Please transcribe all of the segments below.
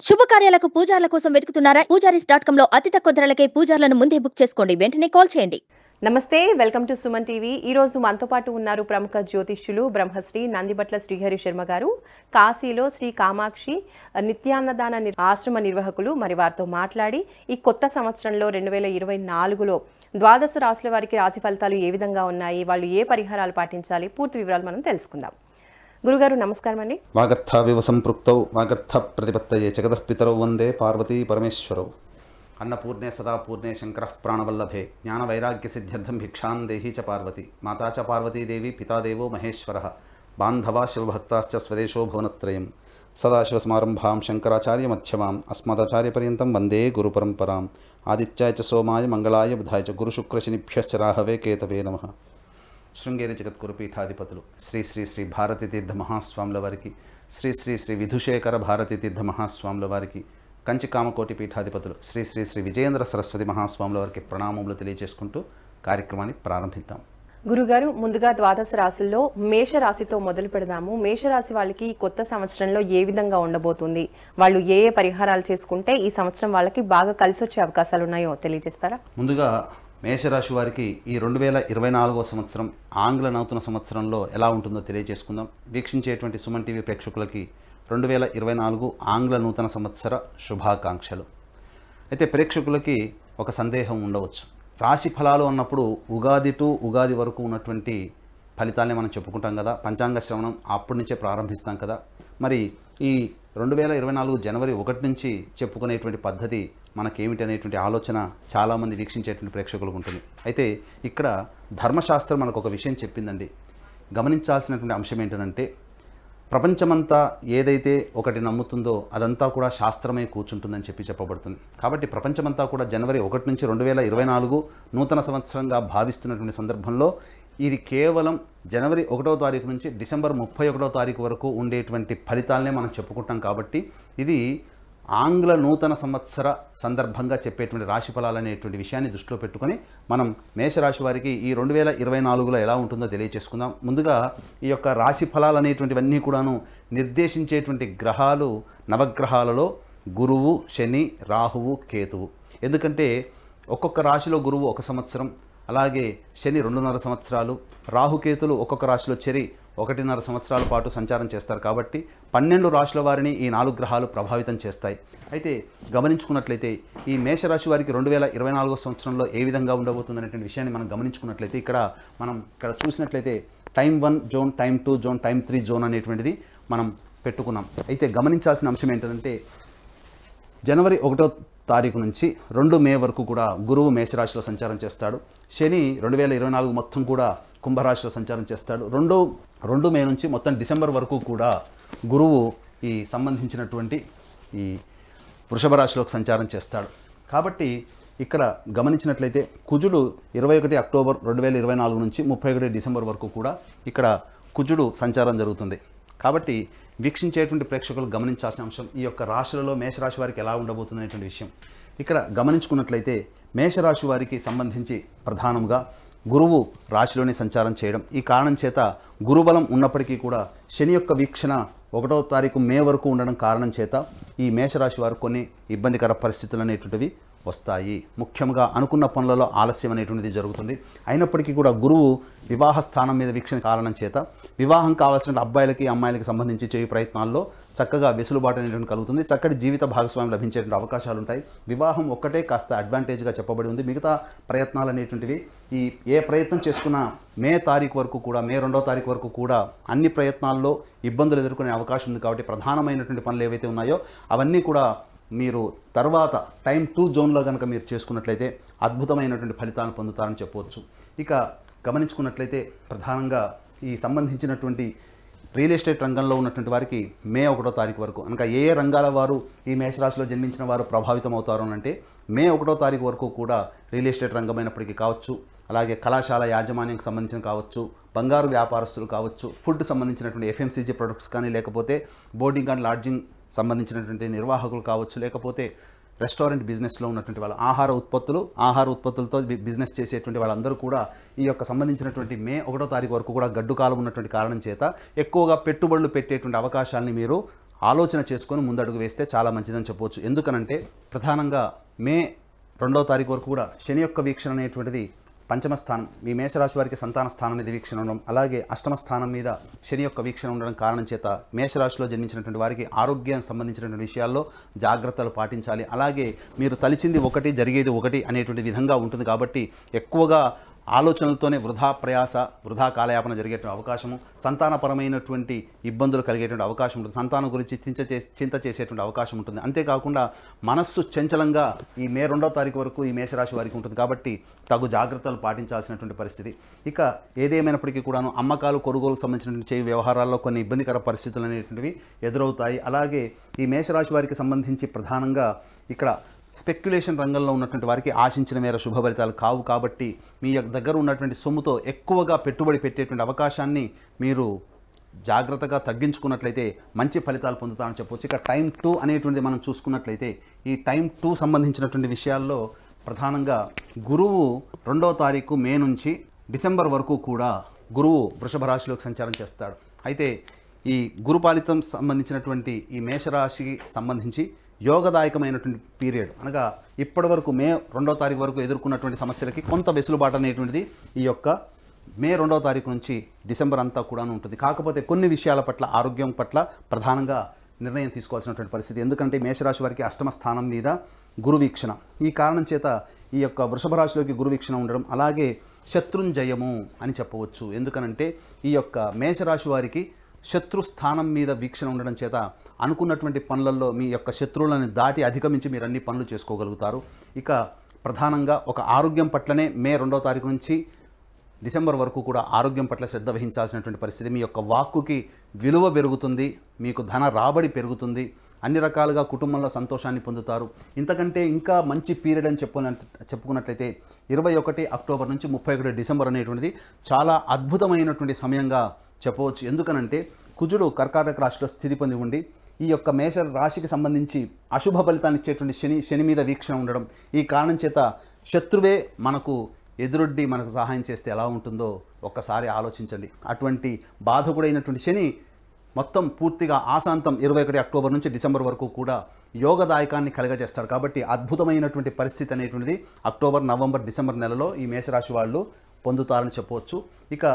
శుభకార్యాలకు పూజార్ల కోసం వెతుకుతున్నారా? పూజారీస్.com లో అతి తక్కువ ధరలకే పూజార్లను ముందే బుక్ చేసుకోండి. వెంటనే కాల్ చేయండి. నమస్తే, వెల్కమ్ టు సుమన్ టీవీ. ఈరోజు మనతో పాటు ఉన్నారు ప్రముఖ జ్యోతిష్యులు బ్రహ్మశ్రీ నందిబట్ల శ్రీహరి శర్మ గారు. కాశీలో శ్రీ కామాక్షి నిత్యాన్నదాన ఆశ్రమ నిర్వాహకులు. మరి వారితో మాట్లాడి ఈ కొత్త సంవత్సరంలో 2024లో ద్వాదశ రాశుల వారికి రాశి ఫలితాలు ఏ విధంగా ఉన్నాయి, వాళ్ళు ఏ పరిహారాలు పాటించాలి, పూర్తి వివరాలు మనం తెలుసుకుందాం. గురుగారు నమస్కారం అండి. వాగర్థావివ సంపృక్తౌ వాగర్థ ప్రతిపత్తయే జగదఃపితరౌ వందే పార్వతీ పరమేశ్వరౌ. అన్నపూర్ణే సదా పూర్ణే శంకరః ప్రాణవల్లభే జ్ఞాన వైరాగ్య సిద్ధ్యర్థం భిక్షాం దేహి చ పార్వతి మాతా చ పార్వతీదేవి పితాదేవో మహేశ్వరః బాంధవా శివభక్తాశ్చ స్వదేశో భువనత్రయం. సదాశివసమారంభాం శంకరాచార్య మధ్యమాం అస్మదాచార్యపర్యంతం వందే గురుపరంపరాం. ఆదిత్యాయ చ సోమాయ మంగళాయ బుధాయ చ గురుశుక్రశనిభ్యశ్చ రాహవే కేతవే నమః. శృంగేరి జగద్గురు పీఠాధిపతులు శ్రీ శ్రీ శ్రీ భారతీ తీర్థ మహాస్వాముల వారికి, శ్రీ శ్రీ శ్రీ విధుశేఖర భారతీ తీర్థ మహాస్వాముల వారికి, కంచి కామకోటి పీఠాధిపతులు శ్రీ శ్రీ శ్రీ విజయేంద్ర సరస్వతి మహాస్వాముల వారికి ప్రణామములు తెలియజేసుకుంటూ కార్యక్రమాన్ని ప్రారంభిద్దాం. గురుగారు, ముందుగా ద్వాదశ రాశుల్లో మేషరాశితో మొదలు పెడదాము. మేషరాశి వాళ్ళకి ఈ కొత్త సంవత్సరంలో ఏ విధంగా ఉండబోతుంది, వాళ్ళు ఏ ఏ పరిహారాలు చేసుకుంటే ఈ సంవత్సరం వాళ్ళకి బాగా కలిసి వచ్చే అవకాశాలు ఉన్నాయో తెలియజేస్తారా? ముందుగా మేషరాశి వారికి ఈ 2024 సంవత్సరం ఆంగ్ల నూతన సంవత్సరంలో ఎలా ఉంటుందో తెలియజేసుకుందాం. వీక్షించేటువంటి సుమన్ టీవీ ప్రేక్షకులకి 2024 ఆంగ్ల నూతన సంవత్సర శుభాకాంక్షలు. అయితే ప్రేక్షకులకి ఒక సందేహం ఉండవచ్చు. రాశి ఫలాలు అన్నప్పుడు ఉగాది టు ఉగాది వరకు ఉన్నటువంటి ఫలితాలనే మనం చెప్పుకుంటాం కదా, పంచాంగ శ్రవణం అప్పటి నుంచే ప్రారంభిస్తాం కదా. మరి ఈ 2024 జనవరి 1 నుంచి చెప్పుకునేటువంటి పద్ధతి మనకేమిటి అనేటువంటి ఆలోచన చాలామంది వీక్షించేటువంటి ప్రేక్షకులకు ఉంటుంది. అయితే ఇక్కడ ధర్మశాస్త్రం మనకు ఒక విషయం చెప్పిందండి. గమనించాల్సినటువంటి అంశం ఏంటంటే, ప్రపంచమంతా ఏదైతే ఒకటి నమ్ముతుందో అదంతా కూడా శాస్త్రమే కూర్చుంటుందని చెప్పబడుతుంది. కాబట్టి ప్రపంచమంతా కూడా జనవరి 1 నుంచి 2024 నూతన సంవత్సరంగా భావిస్తున్నటువంటి సందర్భంలో ఇది కేవలం జనవరి 1వ తారీఖు నుంచి డిసెంబర్ 31వ తారీఖు వరకు ఉండేటువంటి ఫలితాలనే మనం చెప్పుకుంటాం. కాబట్టి ఇది ఆంగ్ల నూతన సంవత్సర సందర్భంగా చెప్పేటువంటి రాశి ఫలాలు అనేటువంటి విషయాన్ని దృష్టిలో పెట్టుకొని మనం మేషరాశి వారికి ఈ 2024లో ఎలా ఉంటుందో తెలియజేసుకుందాం. ముందుగా ఈ యొక్క రాశి ఫలాలు అనేటువంటివన్నీ కూడాను నిర్దేశించేటువంటి గ్రహాలు నవగ్రహాలలో గురువు, శని, రాహువు, కేతువు. ఎందుకంటే ఒక్కొక్క రాశిలో గురువు 1 సంవత్సరం, అలాగే శని 2.5 సంవత్సరాలు, రాహుకేతులు ఒక్కొక్క రాశిలో చెరి 1.5 సంవత్సరాల పాటు సంచారం చేస్తారు. కాబట్టి 12 రాశుల వారిని ఈ 4 గ్రహాలు ప్రభావితం చేస్తాయి. అయితే గమనించుకున్నట్లయితే ఈ మేషరాశి వారికి 2024 సంవత్సరంలో ఏ విధంగా ఉండబోతుంది అనేటువంటి విషయాన్ని మనం గమనించుకున్నట్లయితే ఇక్కడ చూసినట్లయితే time 1 zone, time 2 zone, time 3 zone అనేటువంటిది మనం పెట్టుకున్నాం. అయితే గమనించాల్సిన అంశం ఏంటంటే, జనవరి 1వ తారీఖు నుంచి 2 మే వరకు కూడా గురువు మేషరాశిలో సంచారం చేస్తాడు. శని 2024 మొత్తం కూడా కుంభరాశిలో సంచారం చేస్తాడు. 2 మే నుంచి మొత్తం డిసెంబర్ వరకు కూడా గురువు ఈ సంబంధించినటువంటి ఈ వృషభ రాశిలోకి సంచారం చేస్తాడు. కాబట్టి ఇక్కడ గమనించినట్లయితే కుజుడు 21 అక్టోబర్ 2024 నుంచి 31 డిసెంబర్ వరకు కూడా ఇక్కడ కుజుడు సంచారం జరుగుతుంది. కాబట్టి వీక్షించేటువంటి ప్రేక్షకులు గమనించాల్సిన అంశం ఈ యొక్క రాశులలో మేషరాశి వారికి ఎలా ఉండబోతుంది అనేటువంటి విషయం. ఇక్కడ గమనించుకున్నట్లయితే మేషరాశి వారికి సంబంధించి ప్రధానంగా గురువు రాశిలోనే సంచారం చేయడం, ఈ కారణం చేత గురుబలం ఉన్నప్పటికీ కూడా శని యొక్క వీక్షణ 1వ తారీఖు మే వరకు ఉండడం కారణం చేత ఈ మేషరాశి వారు కొన్ని ఇబ్బందికర పరిస్థితులు అనేటువంటివి వస్తాయి. ముఖ్యంగా అనుకున్న పనులలో ఆలస్యం అనేటువంటిది జరుగుతుంది. అయినప్పటికీ కూడా గురువు వివాహ స్థానం మీద వీక్షణ కారణం చేత వివాహం కావాల్సిన అబ్బాయిలకి అమ్మాయిలకి సంబంధించి చేయు ప్రయత్నాల్లో చక్కగా వెసులుబాటు అనేటువంటి కలుగుతుంది. చక్కటి జీవిత భాగస్వామ్యం లభించేటువంటి అవకాశాలు ఉంటాయి. వివాహం ఒక్కటే కాస్త అడ్వాంటేజ్గా చెప్పబడి ఉంది. మిగతా ప్రయత్నాలు అనేటువంటివి ఏ ప్రయత్నం చేసుకున్నా మే 2వ తారీఖు వరకు కూడా అన్ని ప్రయత్నాల్లో ఇబ్బందులు ఎదుర్కొనే అవకాశం ఉంది. కాబట్టి ప్రధానమైనటువంటి పనులు ఏవైతే ఉన్నాయో అవన్నీ కూడా మీరు తర్వాత టైం 2 జోన్లో కనుక మీరు చేసుకున్నట్లయితే అద్భుతమైనటువంటి ఫలితాలను పొందుతారని చెప్పవచ్చు. ఇక గమనించుకున్నట్లయితే ప్రధానంగా ఈ సంబంధించినటువంటి రియల్ ఎస్టేట్ రంగంలో ఉన్నటువంటి వారికి మే 1వ తారీఖు వరకు, అనగా ఏ రంగాల వారు ఈ మేషరాశిలో జన్మించిన వారు ప్రభావితం అవుతారు అంటే మే 1వ తారీఖు వరకు కూడా రియల్ ఎస్టేట్ రంగమైనప్పటికీ కావచ్చు, అలాగే కళాశాల యాజమాన్యానికి సంబంధించిన కావచ్చు, బంగారు వ్యాపారస్తులు కావచ్చు, ఫుడ్ సంబంధించినటువంటి ఎఫ్ఎంసీజీ ప్రొడక్ట్స్ కానీ, లేకపోతే బోర్డింగ్ అండ్ లాడ్జింగ్ సంబంధించినటువంటి నిర్వాహకులు కావచ్చు, లేకపోతే రెస్టారెంట్ బిజినెస్లో ఉన్నటువంటి వాళ్ళ ఆహార ఉత్పత్తులతో బిజినెస్ చేసేటువంటి వాళ్ళందరూ కూడా ఈ యొక్క సంబంధించినటువంటి మే 1వ తారీఖు వరకు కూడా గడ్డు కాలం ఉన్నటువంటి కారణం చేత ఎక్కువగా పెట్టుబడులు పెట్టేటువంటి అవకాశాలని మీరు ఆలోచన చేసుకొని ముందడుగు వేస్తే చాలా మంచిదని చెప్పవచ్చు. ఎందుకనంటే ప్రధానంగా మే 2వ తారీఖు వరకు కూడా శని యొక్క వీక్షణ అనేటువంటిది పంచమ స్థానం, మీ మేషరాశి వారికి సంతాన స్థానం మీద వీక్షణ ఉండడం, అలాగే అష్టమ స్థానం మీద శని యొక్క వీక్షణ ఉండడం కారణం చేత మేషరాశిలో జన్మించినటువంటి వారికి ఆరోగ్యానికి సంబంధించినటువంటి విషయాల్లో జాగ్రత్తలు పాటించాలి. అలాగే మీరు తలిచింది ఒకటి జరిగేది ఒకటి అనేటువంటి విధంగా ఉంటుంది కాబట్టి ఎక్కువగా ఆలోచనలతోనే వృధా ప్రయాస, వృధా కాలయాపన జరిగేటువంటి అవకాశము, సంతానపరమైనటువంటి ఇబ్బందులు కలిగేటువంటి అవకాశం ఉంటుంది, సంతానం గురించి చింత చేసేటువంటి అవకాశం ఉంటుంది. అంతేకాకుండా మనస్సు చంచలంగా ఈ మే 2వ తారీఖు వరకు ఈ మేషరాశి వారికి ఉంటుంది కాబట్టి తగు జాగ్రత్తలు పాటించాల్సినటువంటి పరిస్థితి. ఇక ఏదేమైనప్పటికీ కూడాను అమ్మకాలు కొనుగోలుకు సంబంధించినటువంటి చేయి వ్యవహారాల్లో కొన్ని ఇబ్బందికర పరిస్థితులు అనేటువంటివి ఎదురవుతాయి. అలాగే ఈ మేషరాశి వారికి సంబంధించి ప్రధానంగా ఇక్కడ స్పెక్యులేషన్ రంగంలో ఉన్నటువంటి వారికి ఆశించిన మేర శుభ ఫలితాలు కావు కాబట్టి మీ దగ్గర ఉన్నటువంటి సొమ్ముతో ఎక్కువగా పెట్టుబడి పెట్టేటువంటి అవకాశాన్ని మీరు జాగ్రత్తగా తగ్గించుకున్నట్లయితే మంచి ఫలితాలు పొందుతామని చెప్పవచ్చు. ఇక టైం 2 అనేటువంటిది మనం చూసుకున్నట్లయితే ఈ టైం 2 సంబంధించినటువంటి విషయాల్లో ప్రధానంగా గురువు 2వ తారీఖు మే నుంచి డిసెంబర్ వరకు కూడా గురువు వృషభ రాశిలోకి సంచారం చేస్తాడు. అయితే ఈ గురుపాలితం సంబంధించినటువంటి ఈ మేషరాశికి సంబంధించి యోగదాయకమైనటువంటి పీరియడ్, అనగా ఇప్పటి వరకు మే 2వ తారీఖు వరకు ఎదుర్కొన్నటువంటి సమస్యలకి కొంత వెసులుబాటు అనేటువంటిది ఈ యొక్క మే 2వ తారీఖు నుంచి డిసెంబర్ అంతా కూడా ఉంటుంది. కాకపోతే కొన్ని విషయాల పట్ల, ఆరోగ్యం పట్ల ప్రధానంగా నిర్ణయం తీసుకోవాల్సినటువంటి పరిస్థితి. ఎందుకంటే మేషరాశి వారికి అష్టమ స్థానం మీద గురు వీక్షణ, ఈ కారణం చేత ఈ యొక్క వృషభ రాశిలోకి గురు వీక్షణ ఉండడం, అలాగే శత్రుంజయము అని చెప్పవచ్చు. ఎందుకనంటే ఈ యొక్క మేషరాశి వారికి శత్రు స్థానం మీద వీక్షణ ఉండడం చేత అనుకున్నటువంటి పనులలో మీ యొక్క శత్రువులను దాటి అధిగమించి మీరు అన్ని పనులు చేసుకోగలుగుతారు. ఇక ప్రధానంగా ఒక ఆరోగ్యం పట్లనే మే 2వ తారీఖు నుంచి డిసెంబర్ వరకు కూడా ఆరోగ్యం పట్ల శ్రద్ధ వహించాల్సినటువంటి పరిస్థితి. మీ యొక్క వాక్కుకి విలువ పెరుగుతుంది, మీకు ధన రాబడి పెరుగుతుంది, అన్ని రకాలుగా కుటుంబంలో సంతోషాన్ని పొందుతారు. ఇంతకంటే ఇంకా మంచి పీరియడ్ అని చెప్పుకున్నట్లయితే 21 అక్టోబర్ నుంచి 31 డిసెంబర్ అనేటువంటిది చాలా అద్భుతమైనటువంటి సమయంగా చెప్పవచ్చు. ఎందుకనంటే కుజుడు కర్కాటక రాశిలో స్థితి పొంది ఉండి ఈ యొక్క మేష రాశికి సంబంధించి అశుభ ఫలితాన్ని ఇచ్చేటువంటి శని మీద వీక్షణ ఉండడం, ఈ కారణం చేత శత్రువే మనకు ఎదురొడ్డి మనకు సహాయం చేస్తే ఎలా ఉంటుందో ఒక్కసారి ఆలోచించండి. అటువంటి బాధకుడైనటువంటి శని మొత్తం పూర్తిగా ఆశాంతం 21 అక్టోబర్ నుంచి డిసెంబర్ వరకు కూడా యోగదాయకాన్ని కలగజేస్తాడు. కాబట్టి అద్భుతమైనటువంటి పరిస్థితి అనేటువంటిది అక్టోబర్, నవంబర్, డిసెంబర్ నెలలో ఈ మేషరాశి వాళ్ళు పొందుతారని చెప్పవచ్చు. ఇక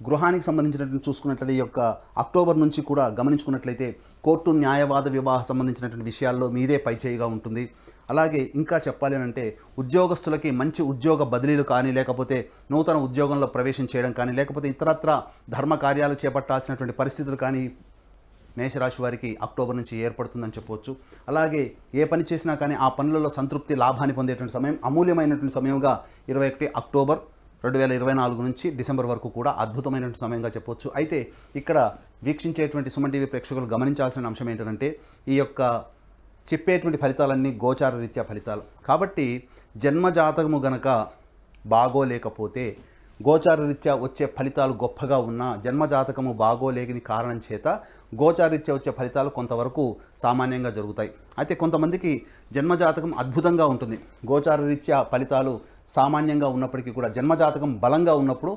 గృహానికి సంబంధించినటువంటి చూసుకున్నట్లయితే ఈ యొక్క అక్టోబర్ నుంచి కూడా గమనించుకున్నట్లయితే కోర్టు, న్యాయవాద, వివాహ సంబంధించినటువంటి విషయాల్లో మీదే పైచేయిగా ఉంటుంది. అలాగే ఇంకా చెప్పాలి అంటే ఉద్యోగస్తులకి మంచి ఉద్యోగ బదిలీలు కానీ, లేకపోతే నూతన ఉద్యోగంలో ప్రవేశం చేయడం కానీ, లేకపోతే ఇతరత్ర ధర్మ కార్యాలు చేపట్టాల్సినటువంటి పరిస్థితులు కానీ మేషరాశి వారికి అక్టోబర్ నుంచి ఏర్పడుతుందని చెప్పవచ్చు. అలాగే ఏ పని చేసినా కానీ ఆ పనులలో సంతృప్తి, లాభాన్ని పొందేటువంటి సమయం, అమూల్యమైనటువంటి సమయంగా 21 అక్టోబర్ 2024 నుంచి డిసెంబర్ వరకు కూడా అద్భుతమైనటువంటి సమయంగా చెప్పవచ్చు. అయితే ఇక్కడ వీక్షించేటువంటి సుమన్ టీవీ ప్రేక్షకులు గమనించాల్సిన అంశం ఏంటంటే ఈ యొక్క చెప్పేటువంటి ఫలితాలన్నీ గోచార రీత్యా ఫలితాలు కాబట్టి జన్మజాతకము గనక బాగోలేకపోతే గోచార రీత్యా వచ్చే ఫలితాలు గొప్పగా ఉన్నా జన్మజాతకము బాగోలేని కారణం చేత గోచార రీత్యా వచ్చే ఫలితాలు కొంతవరకు సామాన్యంగా జరుగుతాయి. అయితే కొంతమందికి జన్మజాతకం అద్భుతంగా ఉంటుంది, గోచార రీత్యా ఫలితాలు సామాన్యంగా ఉన్నప్పటికీ కూడా జన్మజాతకం బలంగా ఉన్నప్పుడు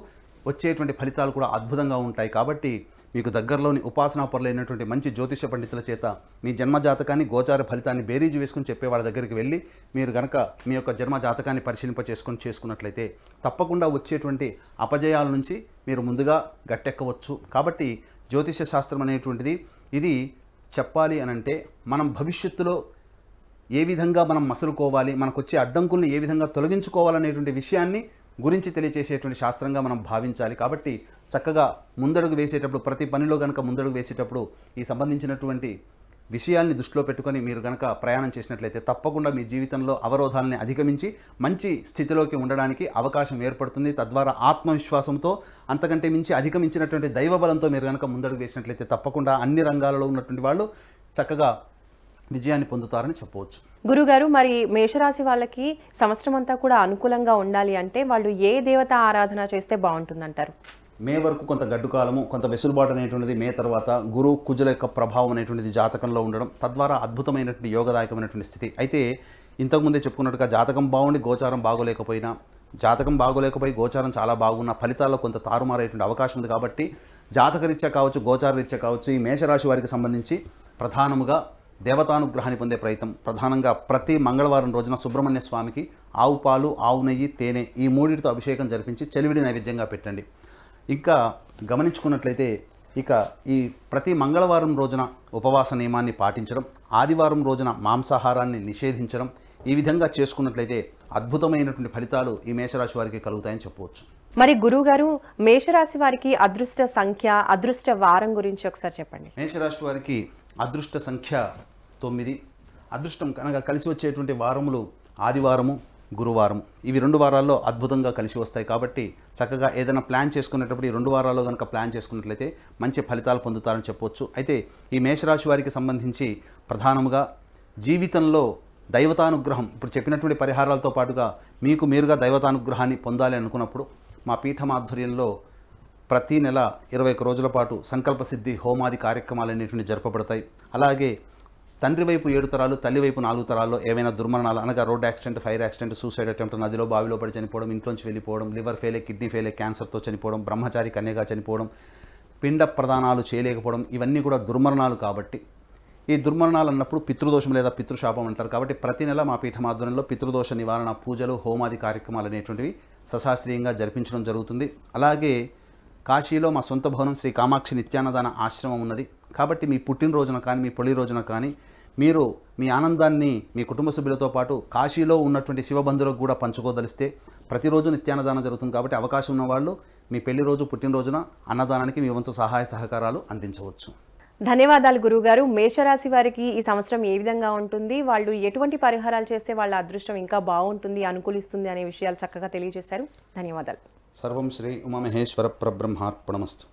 వచ్చేటువంటి ఫలితాలు కూడా అద్భుతంగా ఉంటాయి. కాబట్టి మీకు దగ్గరలోని ఉపాసనా పరులైనటువంటి మంచి జ్యోతిష పండితుల చేత మీ జన్మజాతకాన్ని, గోచార ఫలితాన్ని బేరీజు వేసుకుని చెప్పే వాళ్ళ దగ్గరికి వెళ్ళి మీరు కనుక మీ యొక్క జన్మజాతకాన్ని చేసుకున్నట్లయితే తప్పకుండా వచ్చేటువంటి అపజయాల నుంచి మీరు ముందుగా గట్టెక్కవచ్చు. కాబట్టి జ్యోతిష శాస్త్రం అనేటువంటిది ఇది చెప్పాలి అనంటే మనం భవిష్యత్తులో ఏ విధంగా మనం మసలుకోవాలి, మనకు వచ్చే అడ్డంకుల్ని ఏ విధంగా తొలగించుకోవాలనేటువంటి విషయాన్ని గురించి తెలియచేసేటువంటి శాస్త్రంగా మనం భావించాలి. కాబట్టి చక్కగా ముందడుగు వేసేటప్పుడు, ప్రతి పనిలో కనుక ముందడుగు వేసేటప్పుడు ఈ సంబంధించినటువంటి విషయాల్ని దృష్టిలో పెట్టుకొని మీరు కనుక ప్రయాణం చేసినట్లయితే తప్పకుండా మీ జీవితంలో అవరోధాలని అధిగమించి మంచి స్థితిలోకి ఉండడానికి అవకాశం ఏర్పడుతుంది. తద్వారా ఆత్మవిశ్వాసంతో, అంతకంటే మించి అధిగమించినటువంటి దైవబలంతో మీరు కనుక ముందడుగు వేసినట్లయితే తప్పకుండా అన్ని రంగాలలో ఉన్నటువంటి వాళ్ళు చక్కగా విజయాన్ని పొందుతారని చెప్పవచ్చు. గురుగారు, మరి మేషరాశి వాళ్ళకి సంవత్సరం అంతా కూడా అనుకూలంగా ఉండాలి అంటే వాళ్ళు ఏ దేవత ఆరాధన చేస్తే బాగుంటుందంటారు? మే వరకు కొంత గడ్డు కాలము, కొంత వెసులుబాటు అనేటువంటిది మే తర్వాత గురు కుజుల యొక్క ప్రభావం అనేటువంటిది జాతకంలో ఉండడం, తద్వారా అద్భుతమైనటువంటి యోగదాయకమైనటువంటి స్థితి. అయితే ఇంతకుముందే చెప్పుకున్నట్టుగా జాతకం బాగుండి గోచారం బాగోలేకపోయినా, జాతకం బాగోలేకపోయి గోచారం చాలా బాగున్న ఫలితాల్లో కొంత తారుమారేటువంటి అవకాశం ఉంది. కాబట్టి జాతకరీత్యా కావచ్చు, గోచారరీత్యా కావచ్చు, ఈ మేషరాశి వారికి సంబంధించి ప్రధానముగా దేవతానుగ్రహాన్ని పొందే ప్రయత్నం. ప్రధానంగా ప్రతి మంగళవారం రోజున సుబ్రహ్మణ్య స్వామికి ఆవు పాలు, ఆవు నెయ్యి, తేనె ఈ మూడిటితో అభిషేకం జరిపించి చెలివిడి నైవేద్యంగా పెట్టండి. ఇంకా గమనించుకున్నట్లయితే ఇక ఈ ప్రతి మంగళవారం రోజున ఉపవాస నియమాన్ని పాటించడం, ఆదివారం రోజున మాంసాహారాన్ని నిషేధించడం, ఈ విధంగా చేసుకున్నట్లయితే అద్భుతమైనటువంటి ఫలితాలు ఈ మేషరాశి వారికి కలుగుతాయని చెప్పవచ్చు. మరి గురువుగారు, మేషరాశి వారికి అదృష్ట సంఖ్య, అదృష్ట వారం గురించి ఒకసారి చెప్పండి. మేషరాశి వారికి అదృష్ట సంఖ్య 9. అదృష్టం కనుక కలిసి వచ్చేటువంటి వారములు ఆదివారము, గురువారం. ఇవి 2 వారాల్లో అద్భుతంగా కలిసి వస్తాయి. కాబట్టి చక్కగా ఏదైనా ప్లాన్ చేసుకునేటప్పుడు ఈ 2 వారాల్లో కనుక ప్లాన్ చేసుకున్నట్లయితే మంచి ఫలితాలు పొందుతారని చెప్పవచ్చు. అయితే ఈ మేషరాశి వారికి సంబంధించి ప్రధానముగా జీవితంలో దైవతానుగ్రహం, ఇప్పుడు చెప్పినటువంటి పరిహారాలతో పాటుగా మీకు మీరుగా దైవతానుగ్రహాన్ని పొందాలి అనుకున్నప్పుడు మా పీఠం ఆధ్వర్యంలో ప్రతి నెల 21 రోజుల పాటు సంకల్ప సిద్ధి హోమాది కార్యక్రమాలు అనేటువంటి జరపబడతాయి. అలాగే తండ్రి వైపు 7 తరాలు, తల్లి వైపు 4 తరాల్లో ఏవైనా దుర్మరణాలు అనగా road accident, fire accident, suicide attempt, నదిలో బావిలో పడి చనిపోవడం, ఇంట్లోంచి వెళ్ళిపోవడం, లివర్ ఫెయిలే, కిడ్నీ ఫెయిలే, క్యాన్సర్తో చనిపోవడం, బ్రహ్మచారి కన్యగా చనిపోవడం, పిండ ప్రదానాలు చేయలేకపోవడం, ఇవన్నీ కూడా దుర్మరణాలు. కాబట్టి ఈ దుర్మరణాలు అన్నప్పుడు పితృదోషం లేదా పితృశాపం అంటారు. కాబట్టి ప్రతి నెల మా పీఠం ఆధ్వర్యంలో పితృదోష నివారణ పూజలు, హోమాది కార్యక్రమాలు అనేటువంటివి సశాస్త్రీయంగా జరిపించడం జరుగుతుంది. అలాగే కాశీలో మా సొంత భవనం శ్రీ కామాక్షి నిత్యాన్నదాన ఆశ్రమం ఉన్నది. కాబట్టి మీ పుట్టినరోజున కానీ, మీ పెళ్లి రోజున కానీ మీరు మీ ఆనందాన్ని మీ కుటుంబ సభ్యులతో పాటు కాశీలో ఉన్నటువంటి శివబంధువులకు కూడా పంచుకోదలిస్తే ప్రతిరోజు నిత్యాన్నదానం జరుగుతుంది. కాబట్టి అవకాశం ఉన్న వాళ్ళు మీ పెళ్లి రోజు, పుట్టినరోజున అన్నదానానికి మీ వంతు సహాయ సహకారాలు అందించవచ్చు. ధన్యవాదాలు గురువుగారు. మేషరాశి వారికి ఈ సంవత్సరం ఏ విధంగా ఉంటుంది, వాళ్ళు ఎటువంటి పరిహారాలు చేస్తే వాళ్ళ అదృష్టం ఇంకా బాగుంటుంది, అనుకూలిస్తుంది అనే విషయాలు చక్కగా తెలియజేశారు. ధన్యవాదాలు. సర్వం శ్రీ ఉమామహేశ్వర పరబ్రహ్మార్పణమస్తు.